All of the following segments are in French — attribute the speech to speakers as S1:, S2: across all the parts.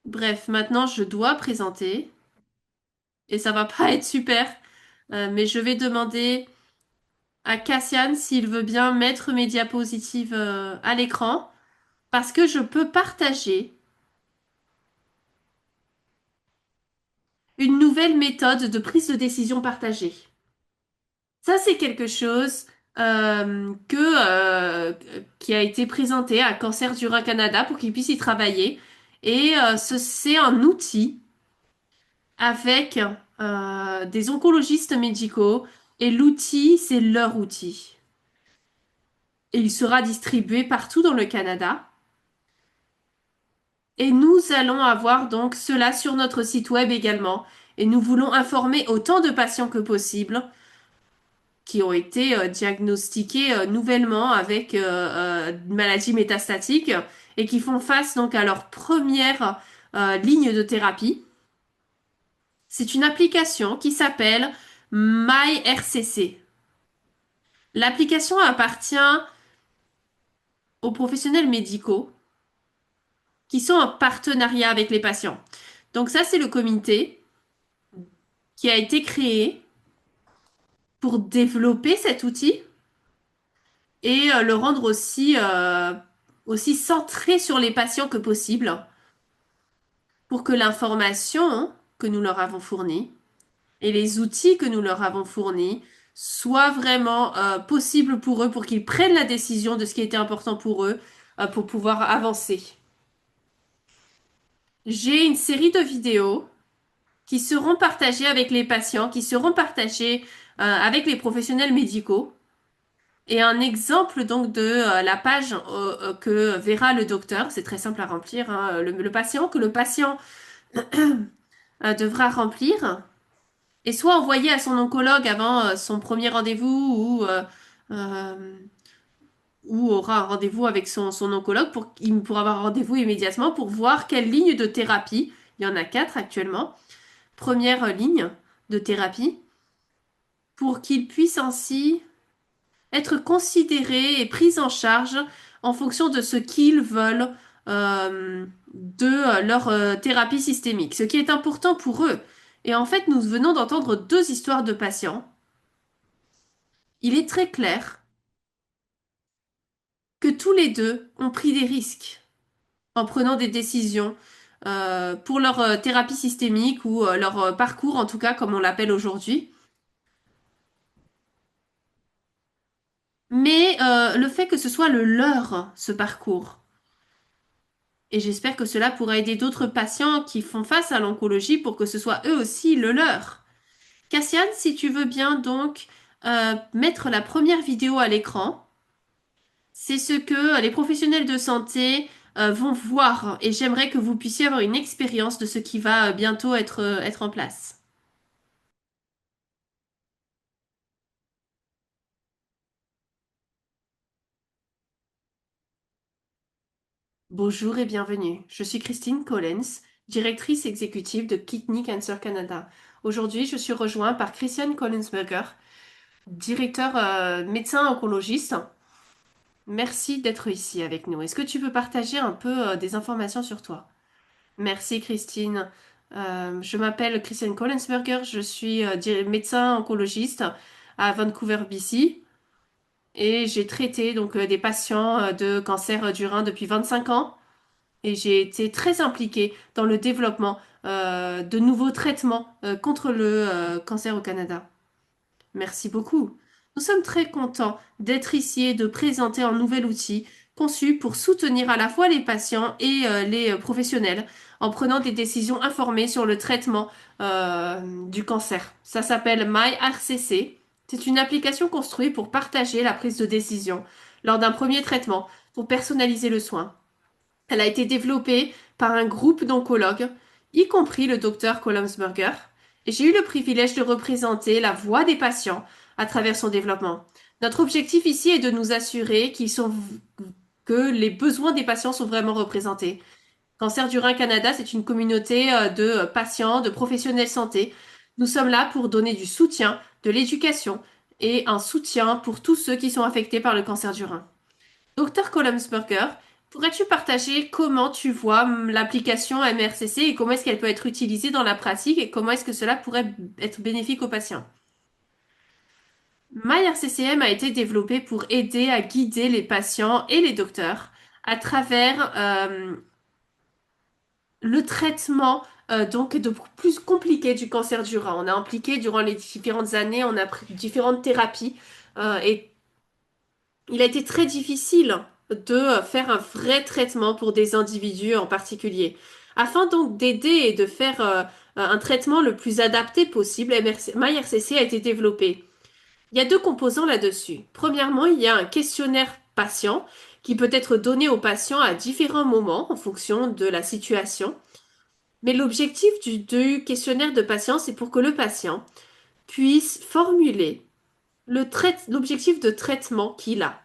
S1: Bref, maintenant je dois présenter et ça va pas être super, mais je vais demander à Cassian s'il veut bien mettre mes diapositives à l'écran parce que je peux partager une nouvelle méthode de prise de décision partagée. Ça, c'est quelque chose qui a été présenté à Cancer du Rhin Canada pour qu'ils puissent y travailler. Et c'est un outil avec des oncologistes médicaux et l'outil, c'est leur outil. Et il sera distribué partout dans le Canada. Et nous allons avoir donc cela sur notre site web également. Et nous voulons informer autant de patients que possible qui ont été diagnostiqués nouvellement avec une maladie métastatique et qui font face donc à leur première ligne de thérapie. C'est une application qui s'appelle MyRCC. L'application appartient aux professionnels médicaux qui sont en partenariat avec les patients. Donc ça, c'est le comité qui a été créé pour développer cet outil et le rendre aussi centré sur les patients que possible pour que l'information que nous leur avons fournie et les outils que nous leur avons fournis soient vraiment possibles pour eux, pour qu'ils prennent la décision de ce qui était important pour eux, pour pouvoir avancer. J'ai une série de vidéos qui seront partagées avec les patients, qui seront partagées avec les professionnels médicaux. Et un exemple donc de la page que verra le docteur, c'est très simple à remplir, hein, le patient, que le patient devra remplir, et soit envoyé à son oncologue avant son premier rendez-vous euh, ou aura un rendez-vous avec son oncologue pour avoir un rendez-vous immédiatement pour voir quelle ligne de thérapie, il y en a quatre actuellement, première ligne de thérapie, pour qu'il puisse ainsi être considérés et pris en charge en fonction de ce qu'ils veulent de leur thérapie systémique, ce qui est important pour eux. Et en fait, nous venons d'entendre deux histoires de patients. Il est très clair que tous les deux ont pris des risques en prenant des décisions pour leur thérapie systémique ou leur parcours, en tout cas, comme on l'appelle aujourd'hui. Mais le fait que ce soit le leur, ce parcours, et j'espère que cela pourra aider d'autres patients qui font face à l'oncologie pour que ce soit eux aussi le leur. Cassiane, si tu veux bien donc mettre la première vidéo à l'écran, c'est ce que les professionnels de santé vont voir et j'aimerais que vous puissiez avoir une expérience de ce qui va bientôt être en place. Bonjour et bienvenue. Je suis Christine Collins, directrice exécutive de Kidney Cancer Canada. Aujourd'hui, je suis rejointe par Christian Collins-Berger, directeur médecin oncologiste. Merci d'être ici avec nous. Est-ce que tu peux partager un peu des informations sur toi? Merci Christine. Je m'appelle Christiane Collensberger, je suis médecin oncologiste à Vancouver, BC et j'ai traité donc des patients de cancer du rein depuis 25 ans et j'ai été très impliquée dans le développement de nouveaux traitements contre le cancer au Canada. Merci beaucoup. Nous sommes très contents d'être ici et de présenter un nouvel outil conçu pour soutenir à la fois les patients et les professionnels en prenant des décisions informées sur le traitement du cancer. Ça s'appelle MyRCC. C'est une application construite pour partager la prise de décision lors d'un premier traitement pour personnaliser le soin. Elle a été développée par un groupe d'oncologues, y compris le docteur Columnsberger, et j'ai eu le privilège de représenter la voix des patients à travers son développement. Notre objectif ici est de nous assurer que les besoins des patients sont vraiment représentés. Cancer du Rein Canada, c'est une communauté de patients, de professionnels de santé. Nous sommes là pour donner du soutien, de l'éducation et un soutien pour tous ceux qui sont affectés par le cancer du rein. Dr. Columnsberger Pourrais-tu partager comment tu vois l'application MRCC et comment est-ce qu'elle peut être utilisée dans la pratique et comment est-ce que cela pourrait être bénéfique aux patients? MyRCCM a été développé pour aider à guider les patients et les docteurs à travers le traitement donc de plus compliqué du cancer du rein. On a impliqué durant les différentes années, on a pris différentes thérapies et il a été très difficile de faire un vrai traitement pour des individus en particulier. Afin donc d'aider et de faire un traitement le plus adapté possible, MyRCC a été développé. Il y a deux composants là-dessus. Premièrement, il y a un questionnaire patient qui peut être donné aux patients à différents moments en fonction de la situation. Mais l'objectif du questionnaire de patient, c'est pour que le patient puisse formuler l'objectif de traitement qu'il a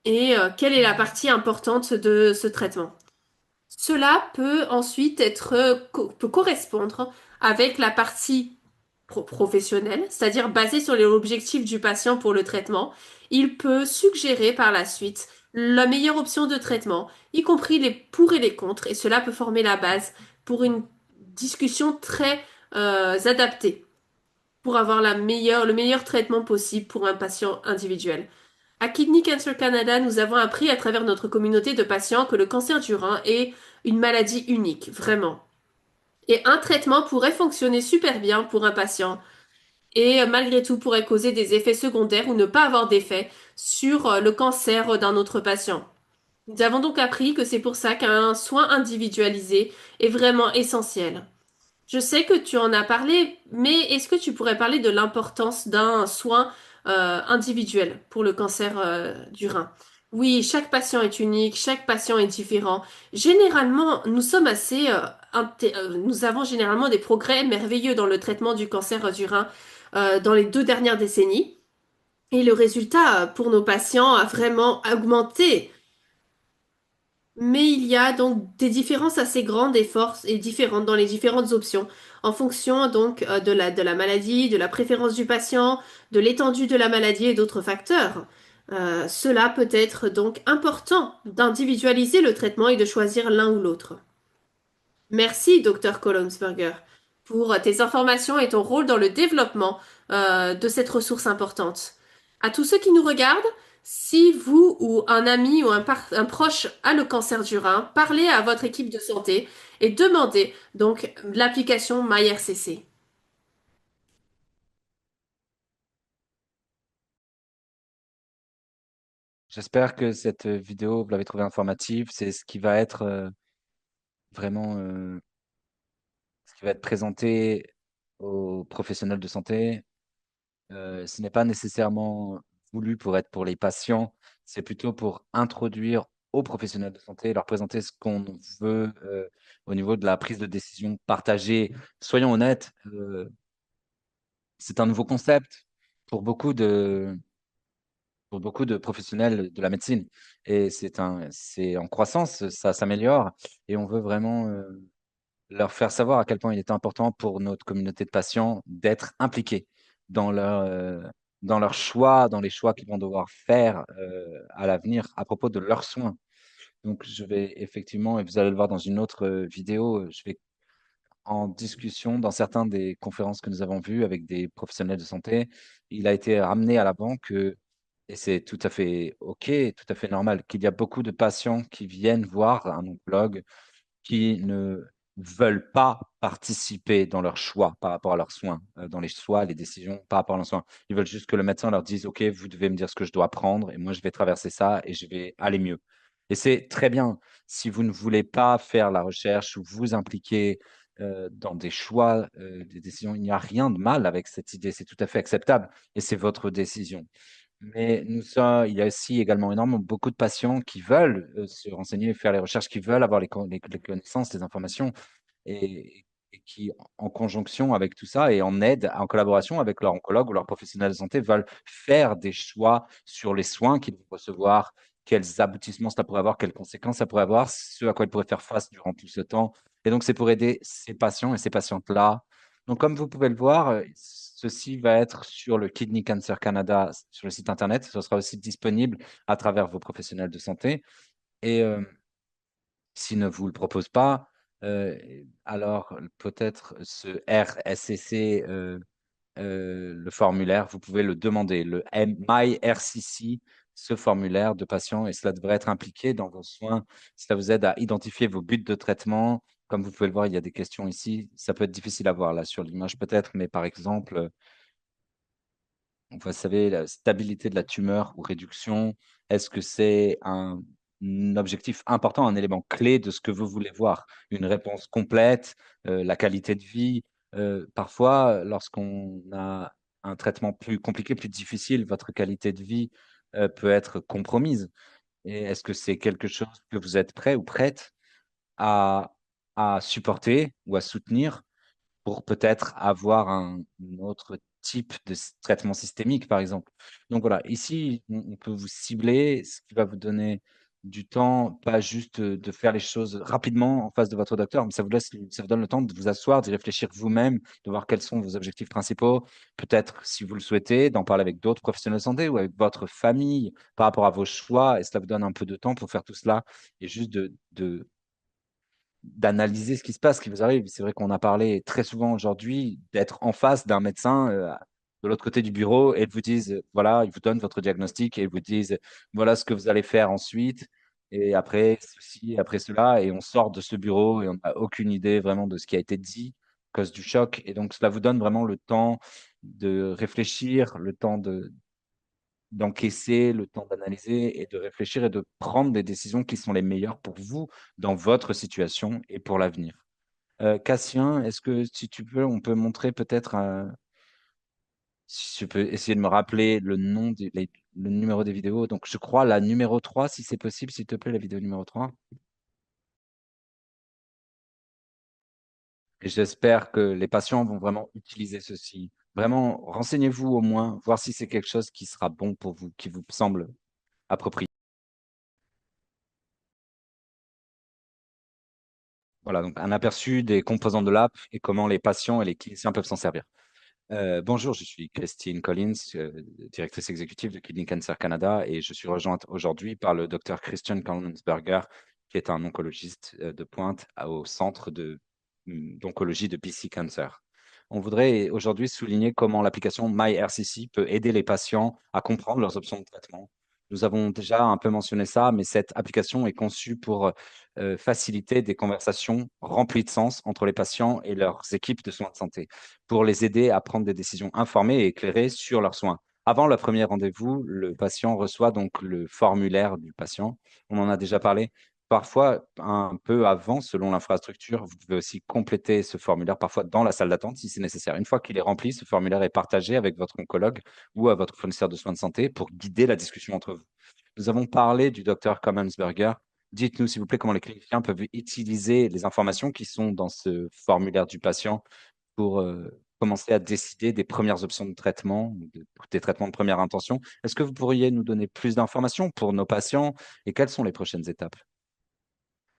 S1: et quelle est la partie importante de ce traitement. Cela peut ensuite peut correspondre avec la partie professionnelle, c'est-à-dire basée sur l'objectif du patient pour le traitement. Il peut suggérer par la suite la meilleure option de traitement, y compris les pour et les contre, et cela peut former la base pour une discussion très adaptée pour avoir le meilleur traitement possible pour un patient individuel. À Kidney Cancer Canada, nous avons appris à travers notre communauté de patients que le cancer du rein est une maladie unique, vraiment. Et un traitement pourrait fonctionner super bien pour un patient et malgré tout pourrait causer des effets secondaires ou ne pas avoir d'effet sur le cancer d'un autre patient. Nous avons donc appris que c'est pour ça qu'un soin individualisé est vraiment essentiel. Je sais que tu en as parlé, mais est-ce que tu pourrais parler de l'importance d'un soin individuel pour le cancer du rein? Oui, chaque patient est unique, chaque patient est différent. Généralement, nous avons généralement des progrès merveilleux dans le traitement du cancer du rein dans les 2 dernières décennies. Et le résultat pour nos patients a vraiment augmenté, mais il y a donc des différences assez grandes et forces et différentes dans les différentes options, en fonction donc de la maladie, de la préférence du patient, de l'étendue de la maladie et d'autres facteurs. Cela peut être donc important d'individualiser le traitement et de choisir l'un ou l'autre. Merci, Dr. Kolonsberger, pour tes informations et ton rôle dans le développement de cette ressource importante. À tous ceux qui nous regardent, si vous ou un ami ou un proche a le cancer du rein, parlez à votre équipe de santé et demandez donc l'application MyRCC.
S2: J'espère que cette vidéo, vous l'avez trouvée informative. C'est ce qui va être vraiment ce qui va être présenté aux professionnels de santé. Ce n'est pas nécessairement voulu pour être pour les patients, c'est plutôt pour introduire aux professionnels de santé, leur présenter ce qu'on veut au niveau de la prise de décision partagée. Soyons honnêtes, c'est un nouveau concept pour pour beaucoup de professionnels de la médecine et c'est en croissance, ça s'améliore et on veut vraiment, leur faire savoir à quel point il est important pour notre communauté de patients d'être impliqués dans dans leurs choix, dans les choix qu'ils vont devoir faire, à l'avenir à propos de leurs soins. Donc je vais effectivement et vous allez le voir dans une autre, vidéo, je vais en discussion dans certains des conférences que nous avons vues avec des professionnels de santé, il a été ramené à la banque, et c'est tout à fait OK, tout à fait normal, qu'il y a beaucoup de patients qui viennent voir un oncologue qui ne veulent pas participer dans leurs choix par rapport à leurs soins, dans les choix, les décisions par rapport à leurs soins. Ils veulent juste que le médecin leur dise: «OK, vous devez me dire ce que je dois prendre et moi je vais traverser ça et je vais aller mieux» et c'est très bien. Si vous ne voulez pas faire la recherche ou vous impliquer, dans des choix, des décisions, il n'y a rien de mal avec cette idée, c'est tout à fait acceptable et c'est votre décision. Mais il y a aussi également énormément beaucoup de patients qui veulent, se renseigner, faire les recherches, qui veulent avoir les connaissances, les informations et et qui, en conjonction avec tout ça et en aide, en collaboration avec leur oncologue ou leur professionnel de santé, veulent faire des choix sur les soins qu'ils vont recevoir, quels aboutissements cela pourrait avoir, quelles conséquences ça pourrait avoir, ce à quoi ils pourraient faire face durant tout ce temps et donc c'est pour aider ces patients et ces patientes-là. Donc comme vous pouvez le voir, ceci va être sur le Kidney Cancer Canada, sur le site internet. Ce sera aussi disponible à travers vos professionnels de santé Et s'il ne vous le propose pas, alors peut-être ce RSCC, le formulaire, vous pouvez le demander, le MyRCC, ce formulaire de patient, et cela devrait être impliqué dans vos soins. Cela vous aide à identifier vos buts de traitement. Comme vous pouvez le voir, il y a des questions ici. Ça peut être difficile à voir là sur l'image peut-être, mais par exemple, vous savez, la stabilité de la tumeur ou réduction, est-ce que c'est un objectif important, un élément clé de ce que vous voulez voir? Une réponse complète, la qualité de vie. Parfois, lorsqu'on a un traitement plus compliqué, plus difficile, votre qualité de vie, peut être compromise. Et est-ce que c'est quelque chose que vous êtes prêt ou prête à supporter ou à soutenir? Pour peut-être avoir un autre type de traitement systémique, par exemple. Donc voilà, ici, on peut vous cibler, ce qui va vous donner du temps, pas juste de faire les choses rapidement en face de votre docteur, mais ça vous donne le temps de vous asseoir, d'y réfléchir vous-même, de voir quels sont vos objectifs principaux. Peut-être, si vous le souhaitez, d'en parler avec d'autres professionnels de santé ou avec votre famille par rapport à vos choix. Et cela vous donne un peu de temps pour faire tout cela et juste d'analyser ce qui se passe, ce qui vous arrive. C'est vrai qu'on a parlé très souvent aujourd'hui d'être en face d'un médecin de l'autre côté du bureau et ils vous disent, voilà, ils vous donnent votre diagnostic et ils vous disent, voilà ce que vous allez faire ensuite. Et après ceci, après cela, et on sort de ce bureau et on n'a aucune idée vraiment de ce qui a été dit à cause du choc. Et donc, cela vous donne vraiment le temps de réfléchir, le temps d'encaisser, le temps d'analyser et de réfléchir et de prendre des décisions qui sont les meilleures pour vous dans votre situation et pour l'avenir. Cassien, est-ce que si tu peux, on peut montrer peut-être, si tu peux essayer de me rappeler le nom, le numéro des vidéos. Donc, je crois la numéro 3, si c'est possible, s'il te plaît, la vidéo numéro 3. Et j'espère que les patients vont vraiment utiliser ceci. Vraiment, renseignez-vous au moins, voir si c'est quelque chose qui sera bon pour vous, qui vous semble approprié. Voilà, donc un aperçu des composants de l'app et comment les patients et les cliniciens peuvent s'en servir. Bonjour, je suis Christine Collins, directrice exécutive de Kidney Cancer Canada, et je suis rejointe aujourd'hui par le docteur Christian Kollensberger, qui est un oncologiste de pointe au centre d'oncologie de BC Cancer. On voudrait aujourd'hui souligner comment l'application MyRCC peut aider les patients à comprendre leurs options de traitement. Nous avons déjà un peu mentionné ça, mais cette application est conçue pour faciliter des conversations remplies de sens entre les patients et leurs équipes de soins de santé, pour les aider à prendre des décisions informées et éclairées sur leurs soins. Avant le premier rendez-vous, le patient reçoit donc le formulaire du patient. On en a déjà parlé. Parfois, un peu avant, selon l'infrastructure, vous pouvez aussi compléter ce formulaire, parfois dans la salle d'attente si c'est nécessaire. Une fois qu'il est rempli, ce formulaire est partagé avec votre oncologue ou à votre fournisseur de soins de santé pour guider la discussion entre vous. Nous avons parlé du docteur Commonsberger. Dites-nous, s'il vous plaît, comment les cliniciens peuvent utiliser les informations qui sont dans ce formulaire du patient pour commencer à décider des premières options de traitement, des traitements de première intention. Est-ce que vous pourriez nous donner plus d'informations pour nos patients et quelles sont les prochaines étapes?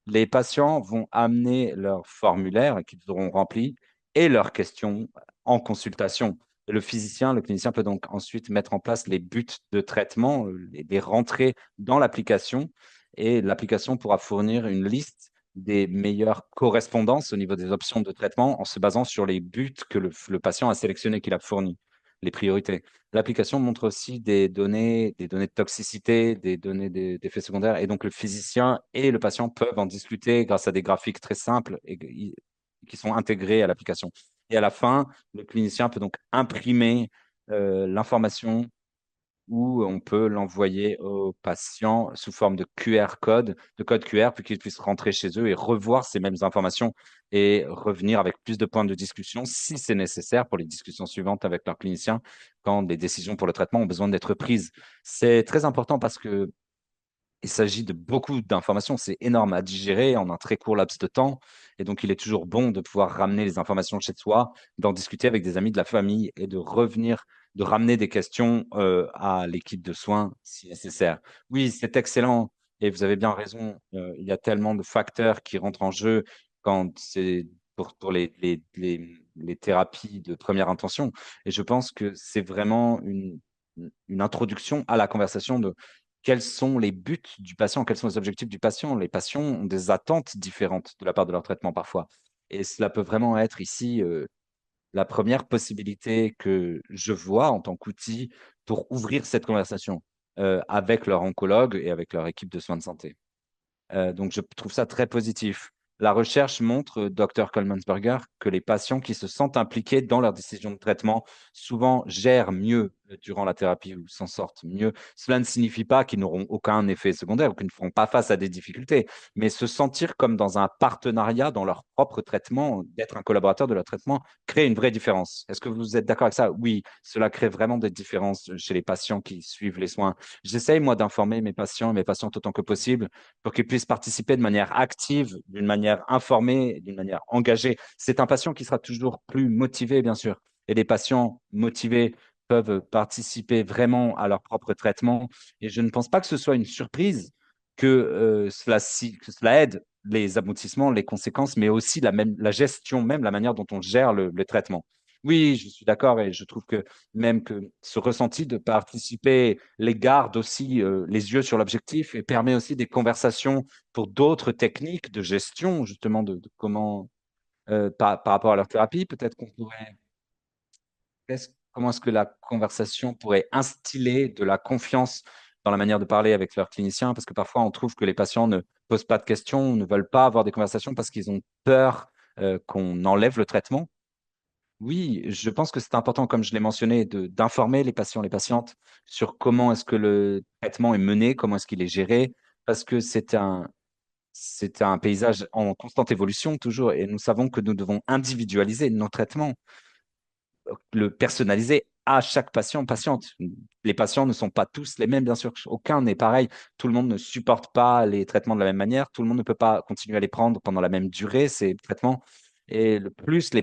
S2: Les patients vont amener leur formulaire qu'ils auront rempli et leurs questions en consultation. Et le physicien, le clinicien peut donc ensuite mettre en place les buts de traitement, les rentrer dans l'application, et l'application pourra fournir une liste des meilleures correspondances au niveau des options de traitement en se basant sur les buts que le patient a sélectionnés, qu'il a fournis, les priorités. L'application montre aussi des données de toxicité, des données d'effets secondaires, et donc le physicien et le patient peuvent en discuter grâce à des graphiques très simples et qui sont intégrés à l'application. Et à la fin, le clinicien peut donc imprimer l'information ou on peut l'envoyer aux patients sous forme de QR code, de code QR, pour qu'ils puissent rentrer chez eux et revoir ces mêmes informations et revenir avec plus de points de discussion si c'est nécessaire pour les discussions suivantes avec leur clinicien quand des décisions pour le traitement ont besoin d'être prises. C'est très important parce que il s'agit de beaucoup d'informations, c'est énorme à digérer en un très court laps de temps. Et donc, il est toujours bon de pouvoir ramener les informations chez soi, d'en discuter avec des amis de la famille et de revenir, de ramener des questions à l'équipe de soins si nécessaire. Oui, c'est excellent et vous avez bien raison. Il y a tellement de facteurs qui rentrent en jeu quand c'est pour les thérapies de première intention. Et je pense que c'est vraiment une introduction à la conversation quels sont les buts du patient, quels sont les objectifs du patient. Les patients ont des attentes différentes de la part de leur traitement parfois. Et cela peut vraiment être ici la première possibilité que je vois en tant qu'outil pour ouvrir cette conversation avec leur oncologue et avec leur équipe de soins de santé. Donc, je trouve ça très positif. La recherche montre, Dr. Coleman-Berger, que les patients qui se sentent impliqués dans leur décision de traitement souvent gèrent mieux durant la thérapie ou s'en sortent mieux. Cela ne signifie pas qu'ils n'auront aucun effet secondaire ou qu'ils ne feront pas face à des difficultés, mais se sentir comme dans un partenariat dans leur propre traitement, d'être un collaborateur de leur traitement, crée une vraie différence. Est-ce que vous êtes d'accord avec ça? Oui, cela crée vraiment des différences chez les patients qui suivent les soins. J'essaye, moi, d'informer mes patients et mes patientes autant que possible pour qu'ils puissent participer de manière active, d'une manière informée, d'une manière engagée. C'est un patient qui sera toujours plus motivé, bien sûr. Et les patients motivés peuvent participer vraiment à leur propre traitement. Et je ne pense pas que ce soit une surprise que cela aide les aboutissements, les conséquences, mais aussi la gestion même, la manière dont on gère le traitement. Oui, je suis d'accord et je trouve que même que ce ressenti de participer les garde aussi les yeux sur l'objectif et permet aussi des conversations pour d'autres techniques de gestion, justement, de comment, par rapport à leur thérapie, peut-être qu'on pourrait, comment est-ce que la conversation pourrait instiller de la confiance dans la manière de parler avec leurs cliniciens, parce que parfois on trouve que les patients ne posent pas de questions, ne veulent pas avoir des conversations parce qu'ils ont peur qu'on enlève le traitement. Oui, je pense que c'est important, comme je l'ai mentionné, d'informer les patients, les patientes sur comment est-ce que le traitement est mené, comment est-ce qu'il est géré, parce que c'est un paysage en constante évolution toujours, et nous savons que nous devons individualiser nos traitements, le personnaliser à chaque patient, patiente. Les patients ne sont pas tous les mêmes, bien sûr. Aucun n'est pareil. Tout le monde ne supporte pas les traitements de la même manière. Tout le monde ne peut pas continuer à les prendre pendant la même durée, ces traitements. Et le plus les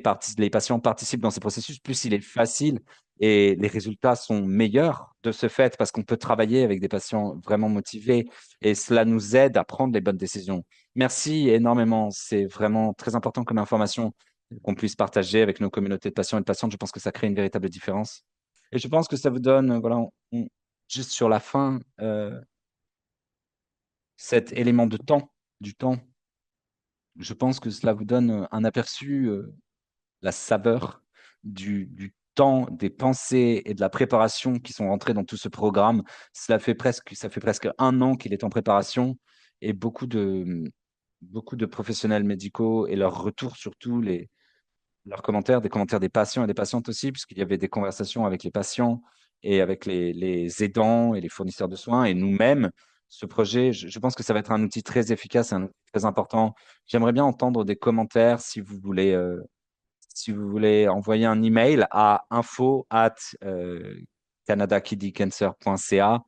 S2: patients participent dans ces processus, plus il est facile et les résultats sont meilleurs de ce fait parce qu'on peut travailler avec des patients vraiment motivés et cela nous aide à prendre les bonnes décisions. Merci énormément. C'est vraiment très important comme information qu'on puisse partager avec nos communautés de patients et de patientes. Je pense que ça crée une véritable différence. Et je pense que ça vous donne, voilà, juste sur la fin, cet élément de temps, du temps. Je pense que cela vous donne un aperçu, la saveur du temps, des pensées et de la préparation qui sont rentrées dans tout ce programme. Ça fait presque un an qu'il est en préparation et beaucoup de professionnels médicaux et leurs retours surtout, leurs commentaires, des commentaires des patients et des patientes aussi, puisqu'il y avait des conversations avec les patients et avec les aidants et les fournisseurs de soins et nous-mêmes. Ce projet, je pense que ça va être un outil très efficace, un outil très important. J'aimerais bien entendre des commentaires si vous voulez envoyer un email à info@canadakidneycancer.ca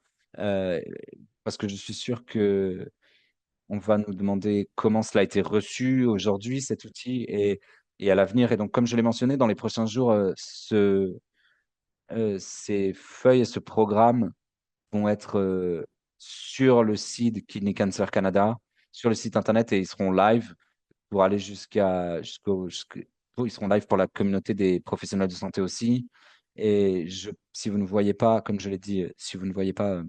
S2: parce que je suis sûr que on va nous demander comment cela a été reçu aujourd'hui, cet outil, et à l'avenir. Et donc, comme je l'ai mentionné, dans les prochains jours, ces feuilles et ce programme vont être sur le site Kidney Cancer Canada, sur le site internet, et ils seront live pour aller ils seront live pour la communauté des professionnels de santé aussi. Et si vous ne voyez pas, comme je l'ai dit, si vous ne voyez pas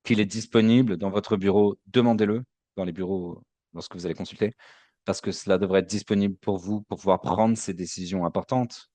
S2: qu'il est disponible dans votre bureau, demandez-le dans les bureaux lorsque vous allez consulter, parce que cela devrait être disponible pour vous pour pouvoir prendre ces décisions importantes.